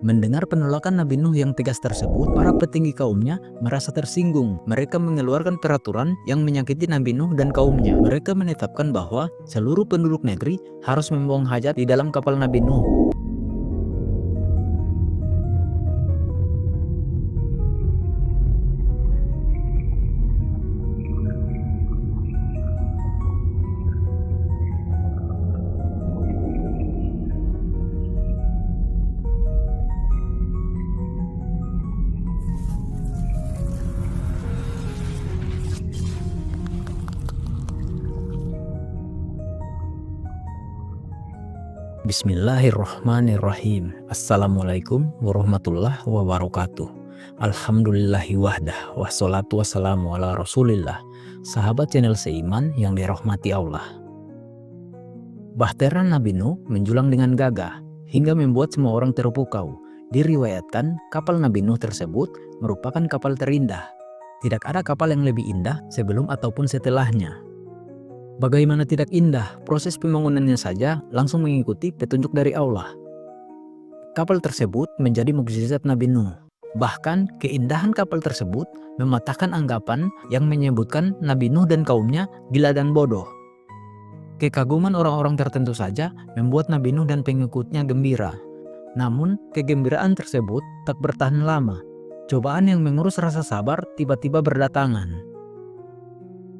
Mendengar penolakan Nabi Nuh yang tegas tersebut, para petinggi kaumnya merasa tersinggung. Mereka mengeluarkan peraturan yang menyakiti Nabi Nuh dan kaumnya. Mereka menetapkan bahwa seluruh penduduk negeri harus membuang hajat di dalam kapal Nabi Nuh. Bismillahirrahmanirrahim. Assalamualaikum warahmatullahi wabarakatuh. Alhamdulillahi wahdah, wassalatu wassalamu ala rasulillah. Sahabat channel Seiman yang dirahmati Allah. Bahtera Nabi Nuh menjulang dengan gagah hingga membuat semua orang terpukau. Diriwayatkan kapal Nabi Nuh tersebut merupakan kapal terindah. Tidak ada kapal yang lebih indah sebelum ataupun setelahnya. Bagaimana tidak indah, proses pembangunannya saja langsung mengikuti petunjuk dari Allah. Kapal tersebut menjadi mukjizat Nabi Nuh. Bahkan keindahan kapal tersebut mematahkan anggapan yang menyebutkan Nabi Nuh dan kaumnya gila dan bodoh. Kekaguman orang-orang tertentu saja membuat Nabi Nuh dan pengikutnya gembira. Namun kegembiraan tersebut tak bertahan lama. Cobaan yang mengurus rasa sabar tiba-tiba berdatangan.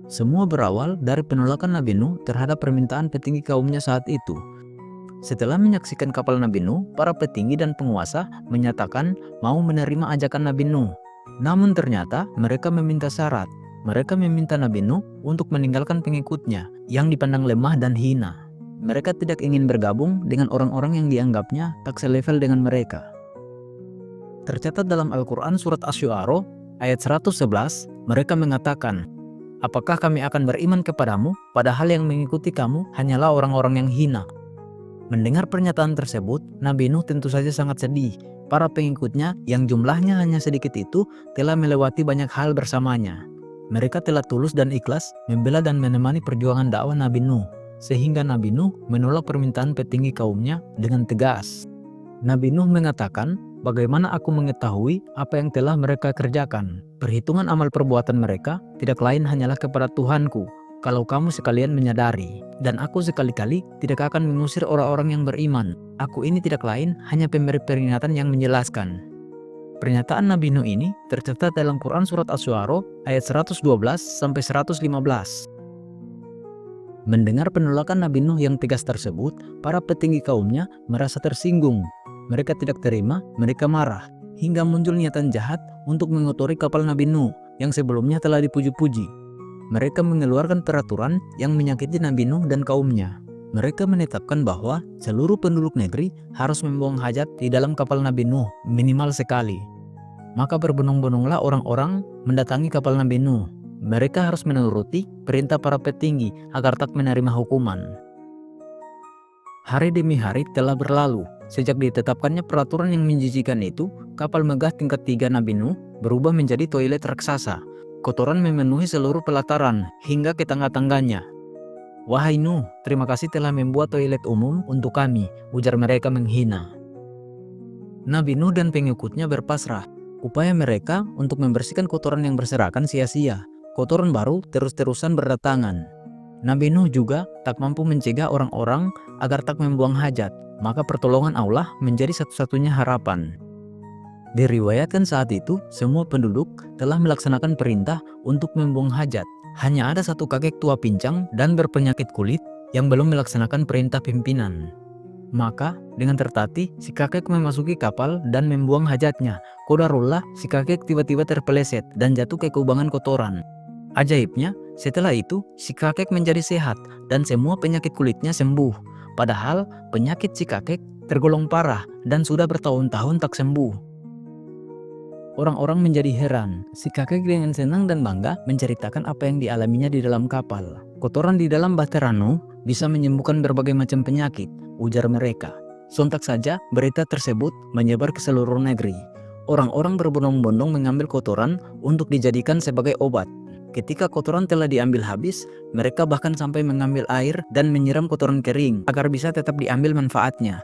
Semua berawal dari penolakan Nabi Nuh terhadap permintaan petinggi kaumnya saat itu. Setelah menyaksikan kapal Nabi Nuh, para petinggi dan penguasa menyatakan mau menerima ajakan Nabi Nuh. Namun ternyata mereka meminta syarat. Mereka meminta Nabi Nuh untuk meninggalkan pengikutnya yang dipandang lemah dan hina. Mereka tidak ingin bergabung dengan orang-orang yang dianggapnya tak selevel dengan mereka. Tercatat dalam Al-Quran surat Asy-Syu'ara ayat 111, mereka mengatakan, "Apakah kami akan beriman kepadamu, padahal yang mengikuti kamu hanyalah orang-orang yang hina?" Mendengar pernyataan tersebut, Nabi Nuh tentu saja sangat sedih. Para pengikutnya yang jumlahnya hanya sedikit itu telah melewati banyak hal bersamanya. Mereka telah tulus dan ikhlas membela dan menemani perjuangan dakwah Nabi Nuh, sehingga Nabi Nuh menolak permintaan petinggi kaumnya dengan tegas. Nabi Nuh mengatakan, "Bagaimana aku mengetahui apa yang telah mereka kerjakan? Perhitungan amal perbuatan mereka tidak lain hanyalah kepada Tuhanku. Kalau kamu sekalian menyadari, dan aku sekali-kali tidak akan mengusir orang-orang yang beriman. Aku ini tidak lain hanya pemberi peringatan yang menjelaskan." Pernyataan Nabi Nuh ini tercatat dalam Quran surat Asy-Syu'ara ayat 112-115. Mendengar penolakan Nabi Nuh yang tegas tersebut, para petinggi kaumnya merasa tersinggung. Mereka tidak terima, mereka marah, hingga muncul niatan jahat untuk mengotori kapal Nabi Nuh yang sebelumnya telah dipuji-puji. Mereka mengeluarkan peraturan yang menyakiti Nabi Nuh dan kaumnya. Mereka menetapkan bahwa seluruh penduduk negeri harus membuang hajat di dalam kapal Nabi Nuh minimal sekali. Maka berbondong-bondonglah orang-orang mendatangi kapal Nabi Nuh. Mereka harus menuruti perintah para petinggi agar tak menerima hukuman. Hari demi hari telah berlalu. Sejak ditetapkannya peraturan yang menjijikan itu, kapal megah tingkat 3 Nabi Nuh berubah menjadi toilet raksasa. Kotoran memenuhi seluruh pelataran hingga ke tangga-tangganya. "Wahai Nuh, terima kasih telah membuat toilet umum untuk kami," ujar mereka menghina. Nabi Nuh dan pengikutnya berpasrah. Upaya mereka untuk membersihkan kotoran yang berserakan sia-sia. Kotoran baru terus-terusan berdatangan. Nabi Nuh juga tak mampu mencegah orang-orang agar tak membuang hajat. Maka pertolongan Allah menjadi satu-satunya harapan. Diriwayatkan saat itu, semua penduduk telah melaksanakan perintah untuk membuang hajat. Hanya ada satu kakek tua pincang dan berpenyakit kulit yang belum melaksanakan perintah pimpinan. Maka dengan tertatih, si kakek memasuki kapal dan membuang hajatnya. Qadarullah, si kakek tiba-tiba terpeleset dan jatuh ke kubangan kotoran. Ajaibnya, setelah itu si kakek menjadi sehat dan semua penyakit kulitnya sembuh. Padahal penyakit si kakek tergolong parah dan sudah bertahun-tahun tak sembuh. Orang-orang menjadi heran. Si kakek dengan senang dan bangga menceritakan apa yang dialaminya di dalam kapal. "Kotoran di dalam bahtera Nuh bisa menyembuhkan berbagai macam penyakit," ujar mereka. Sontak saja berita tersebut menyebar ke seluruh negeri. Orang-orang berbondong-bondong mengambil kotoran untuk dijadikan sebagai obat. Ketika kotoran telah diambil habis, mereka bahkan sampai mengambil air dan menyiram kotoran kering agar bisa tetap diambil manfaatnya.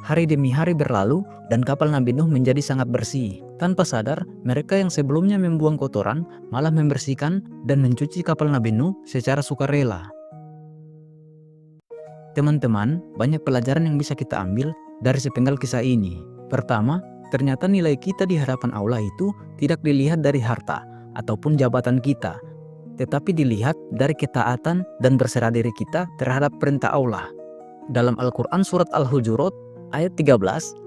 Hari demi hari berlalu dan kapal Nabi Nuh menjadi sangat bersih. Tanpa sadar, mereka yang sebelumnya membuang kotoran malah membersihkan dan mencuci kapal Nabi Nuh secara sukarela. Teman-teman, banyak pelajaran yang bisa kita ambil dari sepenggal kisah ini. Pertama, ternyata nilai kita di hadapan Allah itu tidak dilihat dari harta ataupun jabatan kita, tetapi dilihat dari ketaatan dan berserah diri kita terhadap perintah Allah. Dalam Al-Quran surat Al-Hujurat ayat 13,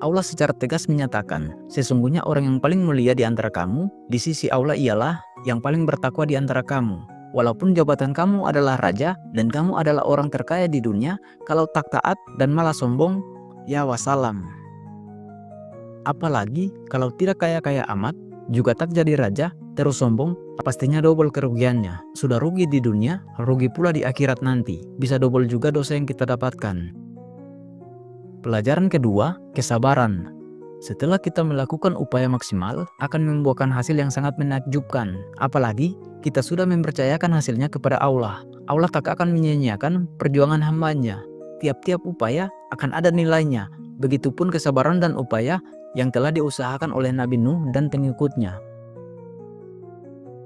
Allah secara tegas menyatakan, sesungguhnya orang yang paling mulia di antara kamu di sisi Allah ialah yang paling bertakwa di antara kamu. Walaupun jabatan kamu adalah raja dan kamu adalah orang terkaya di dunia, kalau tak taat dan malah sombong, ya wassalam. Apalagi kalau tidak kaya-kaya amat, juga tak jadi raja, terus sombong, pastinya double kerugiannya. Sudah rugi di dunia, rugi pula di akhirat nanti. Bisa double juga dosa yang kita dapatkan. Pelajaran kedua, kesabaran. Setelah kita melakukan upaya maksimal, akan membuahkan hasil yang sangat menakjubkan. Apalagi, kita sudah mempercayakan hasilnya kepada Allah. Allah tak akan menyia-nyiakan perjuangan hambanya. Tiap-tiap upaya akan ada nilainya. Begitupun kesabaran dan upaya yang telah diusahakan oleh Nabi Nuh dan pengikutnya.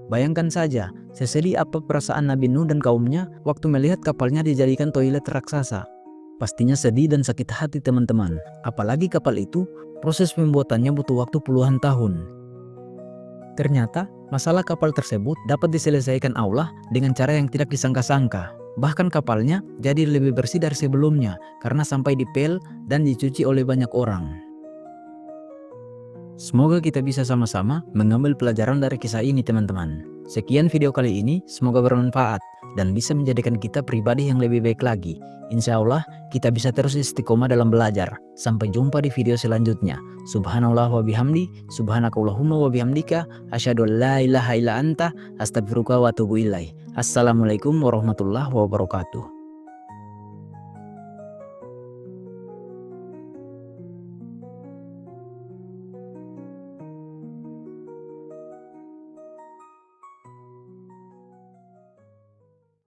Bayangkan saja, sesedih apa perasaan Nabi Nuh dan kaumnya waktu melihat kapalnya dijadikan toilet raksasa. Pastinya sedih dan sakit hati teman-teman. Apalagi kapal itu, proses pembuatannya butuh waktu puluhan tahun. Ternyata, masalah kapal tersebut dapat diselesaikan Allah dengan cara yang tidak disangka-sangka. Bahkan kapalnya jadi lebih bersih dari sebelumnya karena sampai dipel dan dicuci oleh banyak orang. Semoga kita bisa sama-sama mengambil pelajaran dari kisah ini teman-teman. Sekian video kali ini, semoga bermanfaat dan bisa menjadikan kita pribadi yang lebih baik lagi. Insya Allah kita bisa terus istiqomah dalam belajar. Sampai jumpa di video selanjutnya. Subhanallah wa bihamdi, subhanakallahumma wa bihamdika, asyhadu an la ilaha illa anta, astaghfiruka wa atubu ilaih. Assalamualaikum warahmatullahi wabarakatuh.